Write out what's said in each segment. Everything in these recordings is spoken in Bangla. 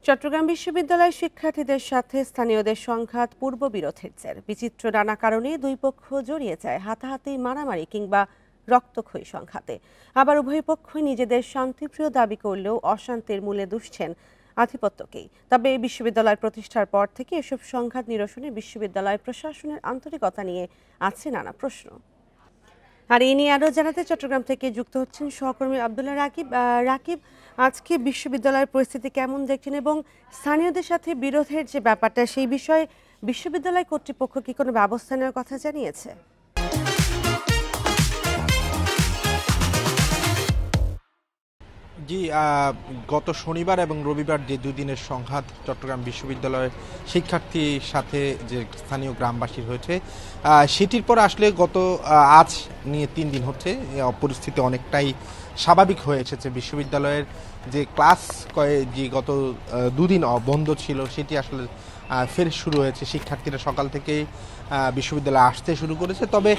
চট্টগ্রাম বিশ্ববিদ্যালয়ের শিক্ষার্থীদের সাথে স্থানীয়দের সংঘাত পূর্ব বিরোধের জের। বিচিত্র নানা কারণে দুই পক্ষ জড়িয়ে যায় হাতাহাতি, মারামারি কিংবা রক্তক্ষয়ী সংঘাতে। আবার উভয় পক্ষই নিজেদের শান্তিপ্রিয় দাবি করলেও অশান্তির মূলে দুষছেন আধিপত্যকেই। তবে বিশ্ববিদ্যালয় প্রতিষ্ঠার পর থেকে এসব সংঘাত নিরসনে বিশ্ববিদ্যালয় প্রশাসনের আন্তরিকতা নিয়ে আছে নানা প্রশ্ন। আর এই নিয়ে আরও জানাতে চট্টগ্রাম থেকে যুক্ত হচ্ছেন সহকর্মী আব্দুল্লাহ রাকিব। রাকিব, আজকে বিশ্ববিদ্যালয়ের পরিস্থিতি কেমন দেখছেন এবং স্থানীয়দের সাথে বিরোধের যে ব্যাপারটা, সেই বিষয়ে বিশ্ববিদ্যালয় কর্তৃপক্ষ কি কোনো ব্যবস্থা নেওয়ার কথা জানিয়েছে? জি, গত শনিবার এবং রবিবার যে দুদিনের সংঘাত চট্টগ্রাম বিশ্ববিদ্যালয়ের শিক্ষার্থীর সাথে যে স্থানীয় গ্রামবাসীর হয়েছে, সেটির পর আসলে আজ নিয়ে 3 দিন হচ্ছে পরিস্থিতি অনেকটাই স্বাভাবিক হয়ে এসেছে। বিশ্ববিদ্যালয়ের যে ক্লাস যে গত 2 দিন বন্ধ ছিল, সেটি আসলে ফের শুরু হয়েছে। শিক্ষার্থীরা সকাল থেকেই বিশ্ববিদ্যালয়ে আসতে শুরু করেছে, তবে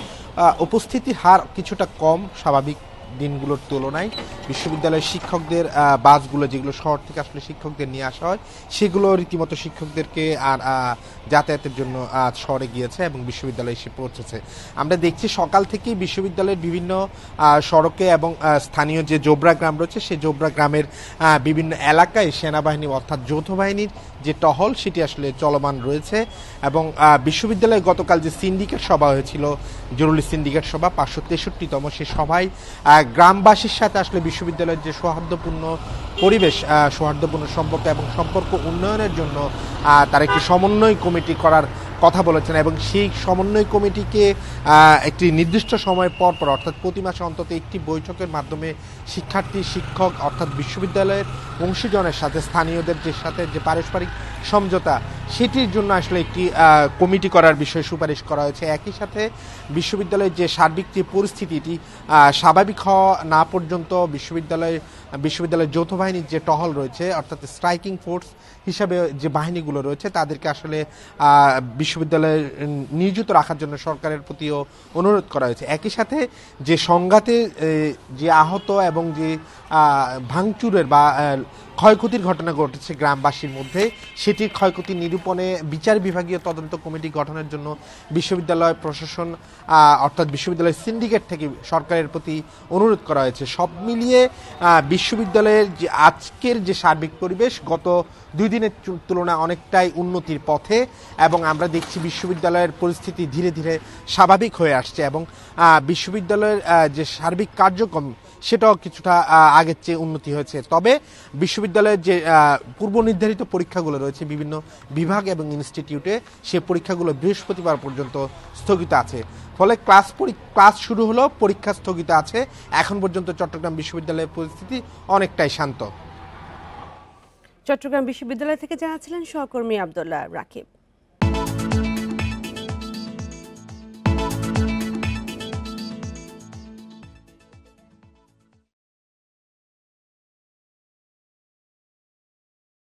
উপস্থিতির হার কিছুটা কম স্বাভাবিক দিনগুলোর তুলনায়। বিশ্ববিদ্যালয়ের শিক্ষকদের বাসগুলো, যেগুলো শহর থেকে আসলে শিক্ষকদের নিয়ে আসা হয়, সেগুলো রীতিমতো শিক্ষকদেরকে আর যাতায়াতের জন্য শহরে গিয়েছে এবং বিশ্ববিদ্যালয়ে এসে পৌঁছেছে। আমরা দেখছি সকাল থেকেই বিশ্ববিদ্যালয়ের বিভিন্ন সড়কে এবং স্থানীয় যে জোবরা গ্রাম রয়েছে, সেই জোবরা গ্রামের বিভিন্ন এলাকায় সেনাবাহিনী অর্থাৎ যৌথ বাহিনীর যে টহল, সেটি আসলে চলমান রয়েছে। এবং বিশ্ববিদ্যালয়ে গতকাল যে সিন্ডিকেট সভা হয়েছিল, জরুরি সিন্ডিকেট সভা 563তম, সে সভায় গ্রামবাসীর সাথে আসলে বিশ্ববিদ্যালয়ের যে সৌহার্দ্যপূর্ণ পরিবেশ, সৌহার্দ্যপূর্ণ সম্পর্ক এবং সম্পর্ক উন্নয়নের জন্য তার একটি সমন্বয় কমিটি করার কথা বলেছেন এবং সেই সমন্বয় কমিটিকে একটি নির্দিষ্ট সময় পর পর অর্থাৎ প্রতি মাসে অন্তত একটি বৈঠকের মাধ্যমে শিক্ষার্থী, শিক্ষক অর্থাৎ বিশ্ববিদ্যালয়ের অংশীজনের সাথে স্থানীয়দের সাথে যে পারস্পরিক সমঝোতা, সেটির জন্য আসলে একটি কমিটি করার বিষয়ে সুপারিশ করা হয়েছে। একই সাথে বিশ্ববিদ্যালয়ের যে সার্বিক যে পরিস্থিতিটি স্বাভাবিক হওয়া না পর্যন্ত বিশ্ববিদ্যালয়ের যৌথ বাহিনীর যে টহল রয়েছে অর্থাৎ স্ট্রাইকিং ফোর্স হিসাবে যে বাহিনীগুলো রয়েছে, তাদেরকে আসলে বিশ্ববিদ্যালয়ে নিয়োজিত রাখার জন্য সরকারের প্রতিও অনুরোধ করা হয়েছে। একই সাথে যে সংঘাতে যে আহত এবং যে ভাঙচুরের বা ক্ষয়ক্ষতির ঘটনা ঘটেছে গ্রামবাসীর মধ্যে, সেটির ক্ষয়ক্ষতি নিরূপণে বিচার বিভাগীয় তদন্ত কমিটি গঠনের জন্য বিশ্ববিদ্যালয় প্রশাসন অর্থাৎ বিশ্ববিদ্যালয়ের সিন্ডিকেট থেকে সরকারের প্রতি অনুরোধ করা হয়েছে। সব মিলিয়ে বিশ্ববিদ্যালয়ের যে আজকের যে সার্বিক পরিবেশ গত 2 দিনের তুলনায় অনেকটাই উন্নতির পথে এবং আমরা দেখছি বিশ্ববিদ্যালয়ের পরিস্থিতি ধীরে ধীরে স্বাভাবিক হয়ে আসছে এবং বিশ্ববিদ্যালয়ের যে সার্বিক কার্যক্রম, সেটাও কিছুটা আগের চেয়ে উন্নতি হয়েছে। তবে বিশ্ববিদ্যালয়ের যে পূর্ব নির্ধারিত পরীক্ষাগুলো রয়েছে বিভিন্ন বিভাগ এবং ইনস্টিটিউটে, সে পরীক্ষাগুলো বৃহস্পতিবার পর্যন্ত স্থগিত আছে। ফলে ক্লাস শুরু হলেও পরীক্ষা স্থগিত আছে। এখন পর্যন্ত চট্টগ্রাম বিশ্ববিদ্যালয়ের পরিস্থিতি অনেকটাই শান্ত। চট্টগ্রাম বিশ্ববিদ্যালয় থেকে জানাচ্ছিলেন সহকর্মী আব্দুল্লাহ রাকিব।